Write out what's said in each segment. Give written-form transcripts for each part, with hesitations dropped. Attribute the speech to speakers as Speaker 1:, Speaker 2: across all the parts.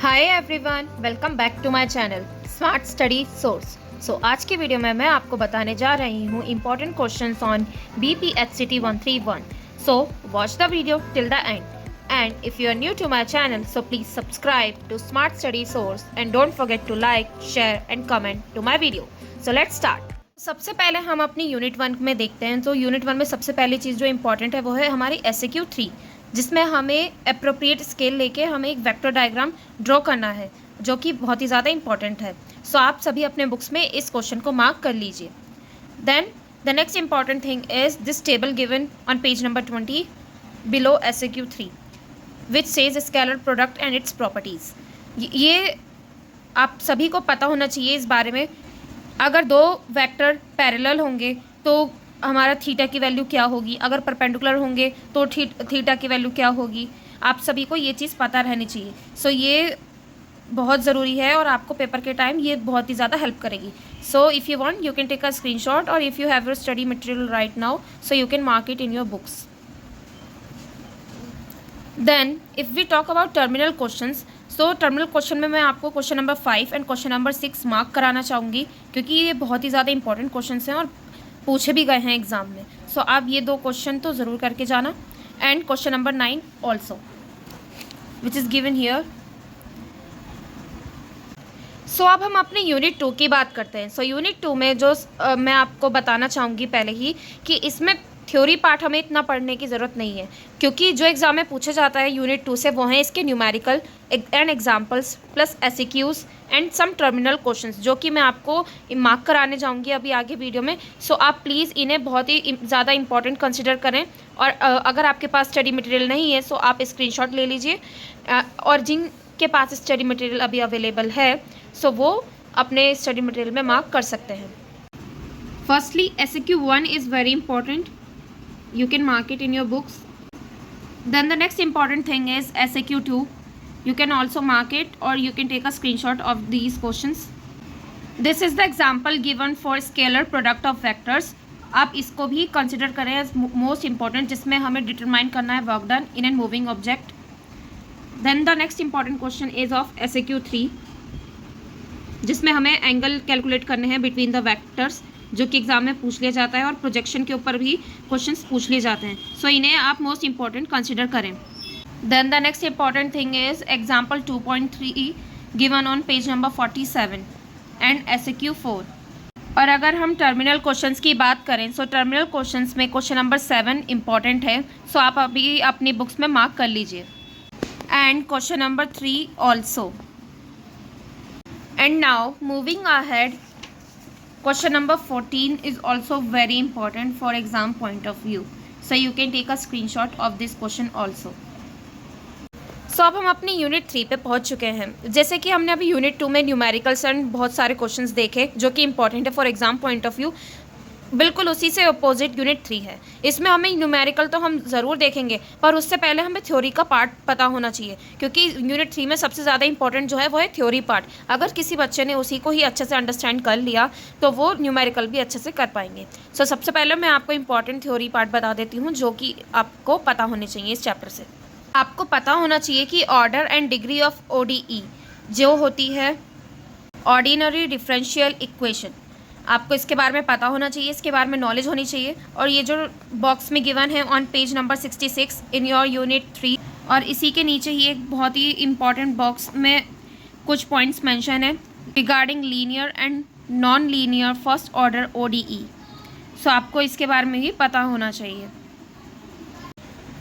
Speaker 1: Hi everyone, welcome back to my channel smart study source. आज की video में मैं आपको बताने जा रही हूँ important questions on BPHCT 131। So watch the video till the end if you are new to my channel so please subscribe to smart study source and don't forget to like, share and comment to my video. So let's start. सबसे पहले हम अपनी unit 1 में देखते हैं। तो unit 1 में सबसे पहली चीज़ जो इंपॉर्टेंट है वो है हमारी SAQ 3, जिसमें हमें अप्रोप्रिएट स्केल लेके हमें एक वेक्टर डायग्राम ड्रॉ करना है, जो कि बहुत ही ज़्यादा इंपॉर्टेंट है। सो आप सभी अपने बुक्स में इस क्वेश्चन को मार्क कर लीजिए। Then the next important thing is this table given on page number 20 below SAQ 3 which says scalar product and its properties. ये आप सभी को पता होना चाहिए इस बारे में। अगर दो वेक्टर पैरेलल होंगे तो हमारा थीटा की वैल्यू क्या होगी, अगर परपेंडिकुलर होंगे तो थीटा की वैल्यू क्या होगी। आप सभी को ये चीज़ पता रहनी चाहिए। सो ये बहुत ज़रूरी है और आपको पेपर के टाइम ये बहुत ही ज़्यादा हेल्प करेगी। So if you want you can take a screenshot और if you have your study material right now so you can mark it in your books. Then if we talk about terminal questions, so terminal question में मैं आपको question number 5 and question number 6 mark कराना चाहूँगी, क्योंकि ये बहुत ही ज़्यादा important question हैं और पूछे भी गए हैं एग्जाम में। सो आप ये दो क्वेश्चन तो ज़रूर करके जाना and question number 9 also which is given here. So अब हम अपने यूनिट 2 की बात करते हैं। सो यूनिट 2 में जो मैं आपको बताना चाहूँगी पहले ही कि इसमें थ्योरी पार्ट हमें इतना पढ़ने की ज़रूरत नहीं है, क्योंकि जो एग्ज़ाम में पूछा जाता है यूनिट 2 से वो हैं इसके numerical and examples plus SAQs and some terminal questions, जो कि मैं आपको मार्क कराने जाऊंगी अभी आगे वीडियो में। सो आप प्लीज़ इन्हें बहुत ही ज़्यादा इंपॉर्टेंट कंसिडर करें। और अगर आपके पास स्टडी मटेरियल नहीं है सो आप स्क्रीनशॉट ले लीजिए, और जिनके पास स्टडी मटेरियल अभी अवेलेबल है सो वो अपने स्टडी मटेरियल में मार्क कर सकते हैं। Firstly SAQ 1 is very important, you can mark it in your books. Then the next important thing is SAQ 2. You can also mark it or you can take a screenshot of these questions. This is the example given for scalar product of vectors. आप इसको भी consider करें as most important, जिसमें हमें determine करना है work done in a moving object. Then the next important question is of SAQ 3, जिसमें हमें एंगल कैलकुलेट करने हैं बिटवीन द वेक्टर्स, जो कि एग्जाम में पूछ लिया जाता है और प्रोजेक्शन के ऊपर भी क्वेश्चंस पूछ लिए जाते हैं। सो इन्हें आप मोस्ट इंपॉर्टेंट कंसिडर करें। Then the next important thing is example 2.3 given on page number 47 and SAQ 4। और अगर हम टर्मिनल क्वेश्चंस की बात करें सो टर्मिनल क्वेश्चंस में क्वेश्चन नंबर 7 इंपॉर्टेंट है। सो आप अभी अपनी बुक्स में मार्क कर लीजिए and question number 3 also. And now moving ahead, question number 14 is also very important for exam point of view, so you can take a screenshot of this question also. So अब हम अपनी unit 3 पे पहुंच चुके हैं। जैसे कि हमने अभी यूनिट 2 में न्यूमेरिकल्स एंड बहुत सारे क्वेश्चंस देखे जो कि इंपॉर्टेंट है for exam point of view, बिल्कुल उसी से अपोजिट यूनिट 3 है। इसमें हमें न्यूमेरिकल तो हम ज़रूर देखेंगे, पर उससे पहले हमें थ्योरी का पार्ट पता होना चाहिए, क्योंकि यूनिट 3 में सबसे ज़्यादा इंपॉर्टेंट जो है वो है थ्योरी पार्ट। अगर किसी बच्चे ने उसी को ही अच्छे से अंडरस्टैंड कर लिया तो वो न्यूमेरिकल भी अच्छे से कर पाएंगे। सो सबसे पहले मैं आपको इंपॉर्टेंट थ्योरी पार्ट बता देती हूँ, जो कि आपको पता होने चाहिए इस चैप्टर से। आपको पता होना चाहिए कि order and degree of ODE जो होती है ऑर्डिनरी डिफरेंशियल इक्वेशन, आपको इसके बारे में पता होना चाहिए, इसके बारे में नॉलेज होनी चाहिए। और ये जो बॉक्स में गिवन है on page number 66 in your unit 3, और इसी के नीचे ही एक बहुत ही इंपॉर्टेंट बॉक्स में कुछ पॉइंट्स मेंशन है regarding linear and non linear first order ODE। So आपको इसके बारे में भी पता होना चाहिए।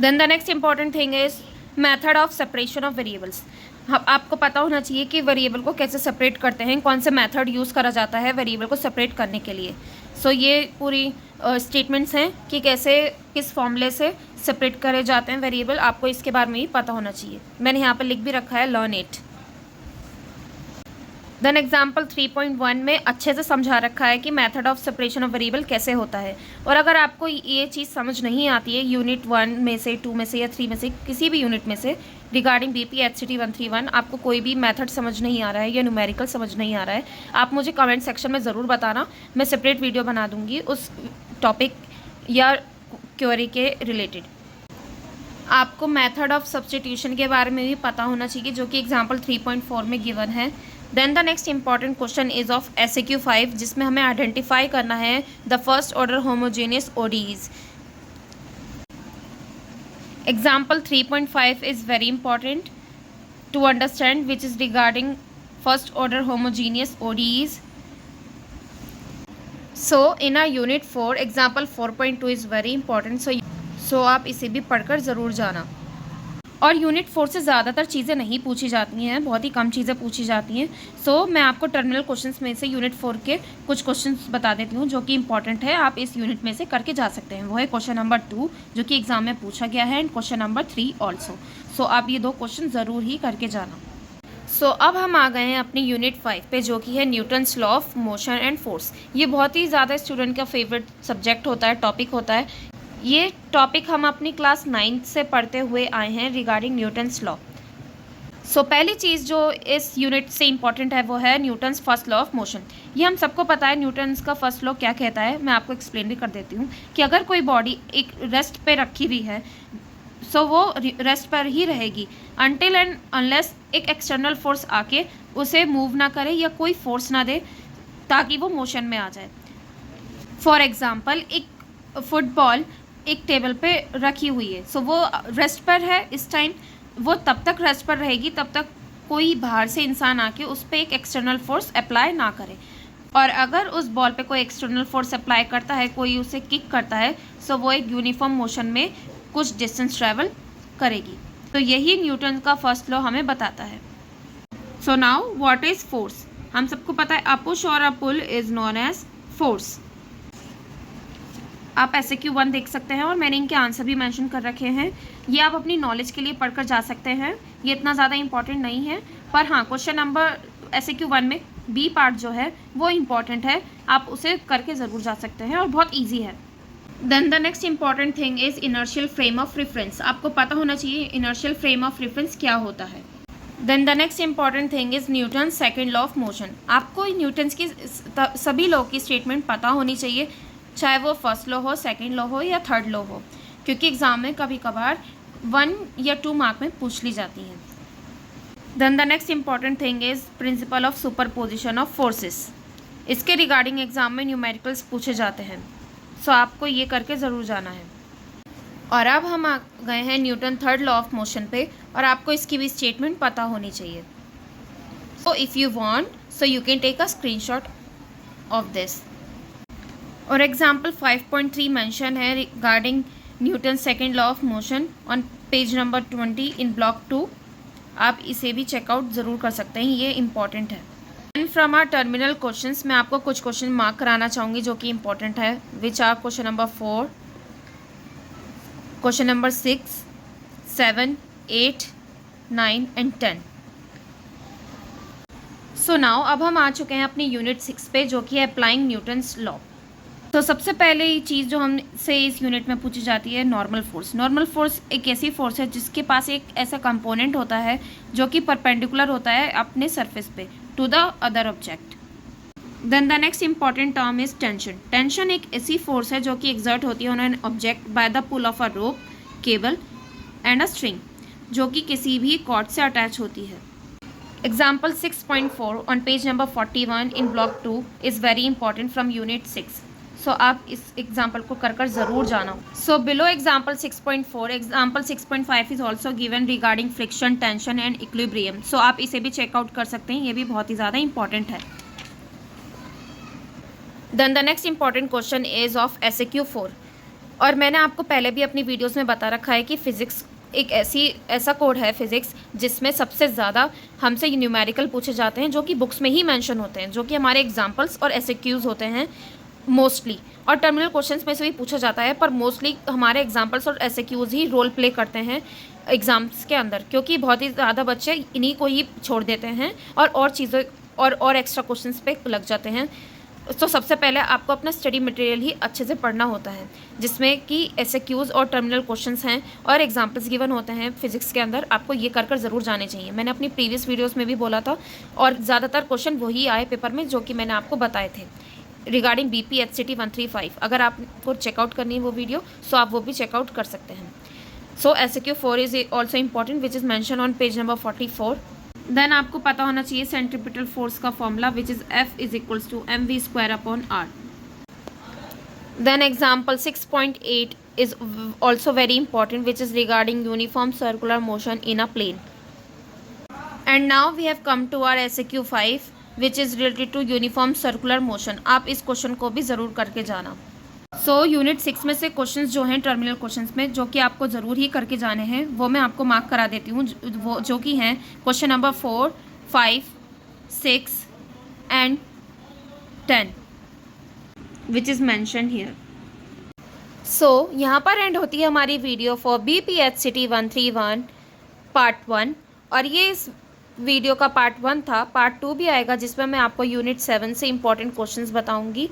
Speaker 1: Then the next important thing is method of separation of variables. आपको पता होना चाहिए कि वेरिएबल को कैसे सेपरेट करते हैं, कौन से मेथड यूज़ करा जाता है वेरिएबल को सेपरेट करने के लिए। सो ये पूरी स्टेटमेंट्स हैं कि कैसे किस फॉर्मूले से सेपरेट करे जाते हैं वेरिएबल, आपको इसके बारे में भी पता होना चाहिए। मैंने यहाँ पर लिख भी रखा है लर्न इट। देन एग्जाम्पल 3.1 में अच्छे से समझा रखा है कि method of separation of variable कैसे होता है। और अगर आपको ये चीज़ समझ नहीं आती है यूनिट 1 में से, 2 में से या 3 में से, किसी भी यूनिट में से रिगार्डिंग BPHCT 131 आपको कोई भी मेथड समझ नहीं आ रहा है या न्यूमेरिकल समझ नहीं आ रहा है, आप मुझे कमेंट सेक्शन में ज़रूर बताना। मैं सेपरेट वीडियो बना दूँगी उस टॉपिक या क्वेरी के रिलेटेड। आपको मेथड ऑफ सब्स्टिट्यूशन के बारे में भी पता होना चाहिए, जो कि एग्जाम्पल 3.4 में गिवन है। Then the next important question is of SAQ 5, जिसमें हमें आइडेंटिफाई करना है the first order homogeneous ODEs। एग्जाम्पल 3.5 is very important to understand, which is regarding first order homogeneous ODEs. So in our unit 4 example 4.2 is very important, so आप इसे भी पढ़कर ज़रूर जाना। और यूनिट 4 से ज़्यादातर चीज़ें नहीं पूछी जाती हैं, बहुत ही कम चीज़ें पूछी जाती हैं। सो मैं आपको टर्मिनल क्वेश्चंस में से यूनिट 4 के कुछ क्वेश्चंस बता देती हूँ जो कि इंपॉर्टेंट है, आप इस यूनिट में से करके जा सकते हैं। वो है क्वेश्चन नंबर 2 जो कि एग्जाम में पूछा गया है, एंड क्वेश्चन नंबर 3 ऑल्सो। सो आप ये 2 क्वेश्चन ज़रूर ही करके जाना। सो अब हम आ गए हैं अपनी यूनिट 5 पे, जो कि है Newton's law of motion and force. ये बहुत ही ज़्यादा स्टूडेंट का फेवरेट सब्जेक्ट होता है, टॉपिक होता है। ये टॉपिक हम अपनी क्लास 9th से पढ़ते हुए आए हैं रिगार्डिंग न्यूटन्स लॉ। सो पहली चीज़ जो इस यूनिट से इम्पॉर्टेंट है वो है Newton's first law of motion. ये हम सबको पता है न्यूटन्स का फर्स्ट लॉ क्या कहता है। मैं आपको एक्सप्लेन भी कर देती हूँ कि अगर कोई बॉडी एक रेस्ट पे रखी हुई है, सो वो रेस्ट पर ही रहेगी अनटिल एंड अनलेस एक एक्सटर्नल फोर्स आके उसे मूव ना करे या कोई फोर्स ना दे ताकि वो मोशन में आ जाए। फॉर एग्ज़ाम्पल, एक फुटबॉल एक टेबल पे रखी हुई है, सो वो रेस्ट पर है इस टाइम। वो तब तक रेस्ट पर रहेगी तब तक कोई बाहर से इंसान आके उस पर एक एक्सटर्नल फोर्स अप्लाई ना करे। और अगर उस बॉल पे कोई एक्सटर्नल फोर्स अप्लाई करता है, कोई उसे किक करता है, सो वो एक यूनिफॉर्म मोशन में कुछ डिस्टेंस ट्रैवल करेगी। तो यही न्यूटन का फर्स्ट लॉ हमें बताता है। So now what is force? हम सबको पता है अ पुश और अ पुल इज़ नोन एज फोर्स। आप SAQ 1 देख सकते हैं और मैंने इनके आंसर भी मेंशन कर रखे हैं। ये आप अपनी नॉलेज के लिए पढ़कर जा सकते हैं, ये इतना ज़्यादा इंपॉर्टेंट नहीं है। पर हाँ, क्वेश्चन नंबर SAQ 1 में B पार्ट जो है वो इम्पॉर्टेंट है, आप उसे करके ज़रूर जा सकते हैं और बहुत ईजी है। Then the next important thing is inertial frame of reference. आपको पता होना चाहिए इनर्शियल फ्रेम ऑफ रेफरेंस क्या होता है। Then the next important thing is Newton second law of motion. आपको न्यूटन्स की सभी लॉ की स्टेटमेंट पता होनी चाहिए, चाहे वो फर्स्ट लॉ हो, सेकंड लॉ हो या थर्ड लॉ हो, क्योंकि एग्ज़ाम में कभी कभार 1 या 2 मार्क में पूछ ली जाती हैं। Then the next important thing is principle of superposition of forces. इसके रिगार्डिंग एग्ज़ाम में न्यूमेरिकल्स पूछे जाते हैं, सो आपको ये करके ज़रूर जाना है। और अब हम आ गए हैं Newton third law of motion पे, और आपको इसकी भी स्टेटमेंट पता होनी चाहिए। So if you want, so you can take a screenshot of this. और एग्जाम्पल 5.3 मेंशन है regarding Newton second law of motion on page number 20 in block 2। आप इसे भी चेकआउट ज़रूर कर सकते हैं, ये इंपॉर्टेंट है। And from our terminal questions मैं आपको कुछ क्वेश्चन मार्क कराना चाहूँगी जो कि इंपॉर्टेंट है, which are question number 4, question number 6, 7, 8, 9 and 10। So now अब हम आ चुके हैं अपनी यूनिट 6 पे, जो कि है अप्लाइंग न्यूटन्स लॉ। तो सबसे पहले ये चीज़ जो हमसे इस यूनिट में पूछी जाती है नॉर्मल फोर्स। नॉर्मल फोर्स एक ऐसी फोर्स है जिसके पास एक ऐसा कंपोनेंट होता है जो कि परपेंडिकुलर होता है अपने सरफेस पे to the other object. Then the next important term is tension. Tension एक ऐसी फोर्स है जो कि एक्सर्ट होती है on an object by the pull of a rope, cable and a string, जो कि किसी भी कॉर्ड से अटैच होती है। Example 6.4 on page number 41 in block 2 is very important from unit 6। So आप इस एग्जाम्पल को कर ज़रूर जाना। सो below example 6.4 example 6.5 is also given regarding friction, tension and equilibrium. So आप इसे भी चेकआउट कर सकते हैं, ये भी बहुत ही ज़्यादा इंपॉर्टेंट है। Then the next important question is of SAQ 4। और मैंने आपको पहले भी अपनी वीडियोज़ में बता रखा है कि फ़िज़िक्स एक ऐसा कोड है फिज़िक्स जिसमें सबसे ज़्यादा हमसे न्यूमेरिकल पूछे जाते हैं, जो कि बुक्स में ही मेंशन होते हैं, जो कि हमारे एग्जाम्पल्स और SAQs होते हैं मोस्टली, और टर्मिनल क्वेश्चंस में से भी पूछा जाता है, पर मोस्टली हमारे एग्जाम्पल्स और SAQs ही रोल प्ले करते हैं एग्ज़ाम्स के अंदर, क्योंकि बहुत ही ज़्यादा बच्चे इन्हीं को ही छोड़ देते हैं और चीज़ों और एक्स्ट्रा क्वेश्चंस पे लग जाते हैं। तो सबसे पहले आपको अपना स्टडी मटेरियल ही अच्छे से पढ़ना होता है, जिसमें कि SAQs और टर्मिनल क्वेश्चंस हैं और एग्जाम्पल्स गिवन होते हैं फिज़िक्स के अंदर। आपको ये कर ज़रूर जाने चाहिए। मैंने अपनी प्रीवियस वीडियोज़ में भी बोला था, और ज़्यादातर क्वेश्चन वही आए पेपर में जो कि मैंने आपको बताए थे रिगार्डिंग BPHCT 135। अगर आपको चेकआउट करनी है वो वीडियो, सो आप वो भी चेकआउट कर सकते हैं। So SAQ4 is also important which is mention on page number 44. Then आपको पता होना चाहिए सेंट्रीपिटल फोर्स का formula which is F is equals to mv²/r. Then example 6.8 is also very important, which is regarding uniform circular motion in a plane. And now we have come to our SAQ 5, which is related to uniform circular motion. आप इस question को भी ज़रूर करके जाना. So unit 6 में से questions जो हैं टर्मिनल क्वेश्चंस में जो कि आपको ज़रूर ही करके जाने हैं वो मैं आपको मार्क करा देती हूँ, वो जो कि हैं question number 4, 5, 6 and 10 which is mentioned here. So यहाँ पर एंड होती है हमारी वीडियो फॉर BPHCT 131 पार्ट 1. और ये इस वीडियो का पार्ट 1 था. पार्ट 2 भी आएगा जिसमें मैं आपको यूनिट 7 से इंपॉर्टेंट क्वेश्चंस बताऊंगी.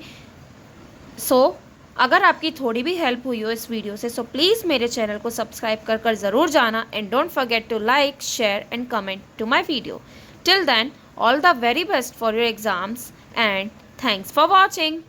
Speaker 1: सो अगर आपकी थोड़ी भी हेल्प हुई हो इस वीडियो से सो प्लीज़ मेरे चैनल को सब्सक्राइब कर ज़रूर जाना. And don't forget to like, share and comment to my video. Till then all the very best for your exams and thanks for watching.